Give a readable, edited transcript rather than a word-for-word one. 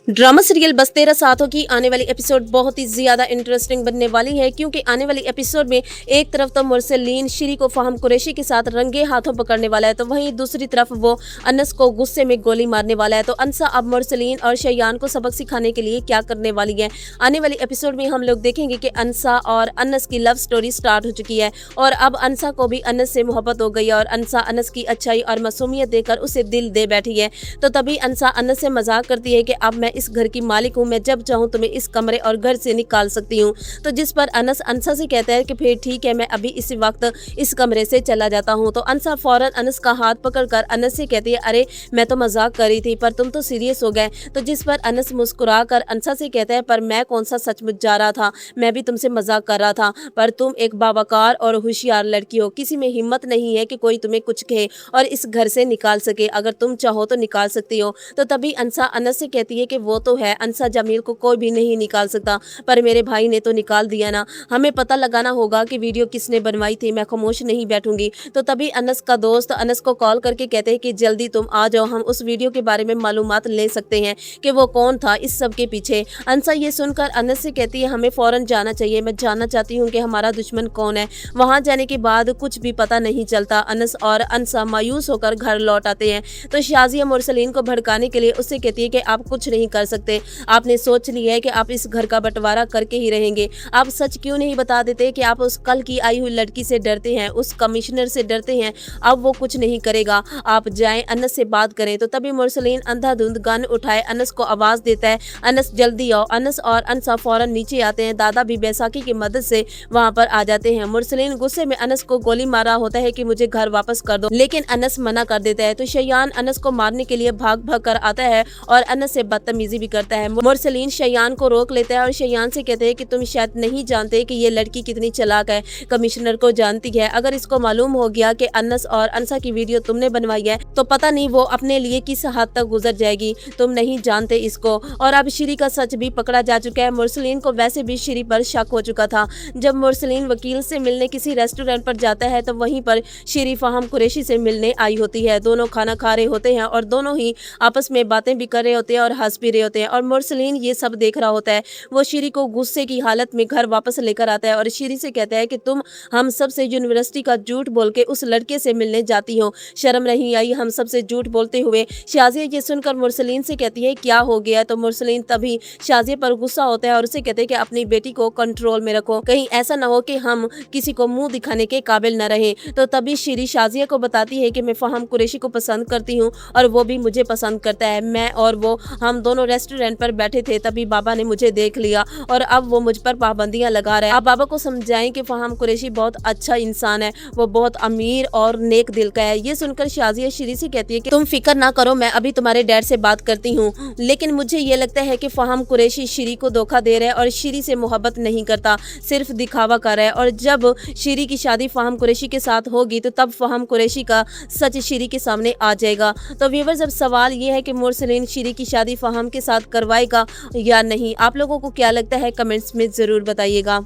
Drama serial बस तेरा साथों की आने वाली एपिसोड बहुत ही ज्यादा इंटरेस्टिंग बनने वाली है, क्योंकि आने वाली एपिसोड में एक तरफ तो मुरसलीन श्री को फहम कुरैशी के साथ रंगे हाथों पकड़ने वाला है, तो वहीं दूसरी तरफ वो अनस को गुस्से में गोली मारने वाला है। तो अनसा अब मुरसलीन और शयान को सबक सिखाने के लिए क्या करने वाली है। आने वाली एपिसोड में हम लोग देखेंगे कि अनसा और अनस की लव स्टोरी स्टार्ट हो चुकी है और अब अनसा को भी अनस से मोहब्बत हो गई है और अनसा अनस की अच्छाई और मासूमियत देकर उसे दिल दे बैठी है। तो तभी अनसा अनस से मजाक करती है कि अब मैं इस घर की मालिक हूँ, मैं जब चाहूँ तुम्हें इस कमरे और घर से निकाल सकती हूँ। तो जिस पर अनस अनसा से कहता है कि फिर ठीक है, मैं अभी इसी वक्त इस कमरे से चला जाता हूँ। तो अनसा फौरन अनस का हाथ पकड़कर अनस से कहती है, अरे मैं तो मजाक कर रही थी पर तुम तो सीरियस हो गए। तो जिस पर अनस मुस्कुरा कर अनसा से कहता है, पर मैं कौन सा सचमुच जा रहा था, मैं भी तुमसे मजाक कर रहा था, पर तुम एक बावकार और होशियार लड़की हो, किसी में हिम्मत नहीं है कि कोई तुम्हें कुछ कहे और इस घर से निकाल सके, अगर तुम चाहो तो निकाल सकती हो। तो तभी अनसा अनस से कहती है कि वो तो है अनसा, जमील को कोई भी नहीं निकाल सकता, पर मेरे भाई ने तो निकाल दिया ना, हमें पता लगाना होगा कि वीडियो किसने बनवाई थी, मैं खामोश नहीं बैठूंगी। तो तभी अनस का दोस्त अनस को कॉल करके कहते हैं कि जल्दी तुम आ जाओ, हम उस वीडियो के बारे में मालूमात ले सकते हैं कि वो कौन था इस सब के पीछे। अनसा ये सुनकर अनस से कहती है, हमें फौरन जाना चाहिए, मैं जानना चाहती हूँ कि हमारा दुश्मन कौन है। वहां जाने के बाद कुछ भी पता नहीं चलता। अनस और अनसा मायूस होकर घर लौट आते हैं। तो शाजिया मुरसलीन को भड़काने के लिए उससे कहती है कि आप कुछ नहीं कर सकते, आपने सोच लिया है कि आप इस घर का बंटवारा करके ही रहेंगे, आप सच क्यों नहीं बता देते कि आप उस कल की आई हुई लड़की से डरते हैं, उस कमिश्नर से डरते हैं, अब वो कुछ नहीं करेगा, आप जाएं अनस से बात करें। तो तभी मुरसलीन अंधाधुंध गन उठाए अनस को आवाज देता है, अनस जल्दी आओ। अनस और अनसा फौरन नीचे आते हैं, दादा भी बैसाखी की मदद से वहां पर आ जाते हैं। मुरसलीन गुस्से में अनस को गोली मारा होता है कि मुझे घर वापस कर दो, लेकिन अनस मना कर देता है। तो शयान अनस को मारने के लिए भाग भाग कर आता है और अनस से बदतमीजी भी करता है। मुरसलीन शयान को रोक लेता है और शयान से कहते हैं कि तुम शायद नहीं जानते कि ये लड़की कितनी चालाक है, कमिश्नर को जानती है, अगर इसको मालूम हो गया कि अनस और अनसा की वीडियो तुमने बनवाई है तो पता नहीं वो अपने लिए किस हद तक गुजर जाएगी, तुम नहीं जानते इसको। और अब श्री का सच भी पकड़ा जा चुका है। मुरसलीन को वैसे भी श्री पर शक हो चुका था। जब मुरसलीन वकील से मिलने किसी रेस्टोरेंट पर जाता है तो वहीं पर श्री फहम कुरैशी से मिलने आई होती है। दोनों खाना खा रहे होते हैं और दोनों ही आपस में बातें भी कर रहे होते हैं और हंस भी रहे होते हैं और मुरसलीन ये सब देख रहा होता है। वो श्री को गुस्से की हालत में घर वापस लेकर आता है और श्री से कहता है कि तुम हम सब से यूनिवर्सिटी का झूठ बोल के उस लड़के से मिलने जाती हो, शर्म नहीं आई हम सब से झूठ बोलते हुए। शाजिया ये सुनकर मुरसलीन से कहती है क्या हो गया। तो मुरसलीन तभी शाजिया पर गुस्सा होता है और उसे कहते हैं कि अपनी बेटी को कंट्रोल में रखो, कहीं ऐसा ना हो कि हम किसी को मुंह दिखाने के काबिल न रहे। तो तभी श्री शाजिया को बताती है कि मैं फहम कुरैशी को पसंद करती हूँ और वो भी मुझे पसंद करता है, मैं और वो हम दोनों रेस्टोरेंट पर बैठे थे, तभी बाबा ने मुझे देख लिया और अब वो मुझ पर पाबंदियां लगा रहा है। अब बाबा को समझाएं कि फहम कुरैशी बहुत अच्छा इंसान है, वो बहुत अमीर और नेक दिल का है। ये सुनकर शाजिया श्री से कहती है कि तुम फिक्र ना करो, मैं अभी तुम्हारे डैड से बात करती हूँ, लेकिन मुझे ये लगता है कि फहम कुरैशी श्री को धोखा दे रहा है और श्री से मोहब्बत नहीं करता, सिर्फ दिखावा कर रहा है, और जब श्री की शादी फहम कुरैशी के साथ होगी तो तब फहम कुरैशी का सच श्री के सामने आ जाएगा। तो व्यूअर्स, अब सवाल ये है कि मुरसलीन श्री की शादी फहम के साथ करवाएगा या नहीं। आप लोगों को क्या लगता है, कमेंट्स में जरूर बताइएगा।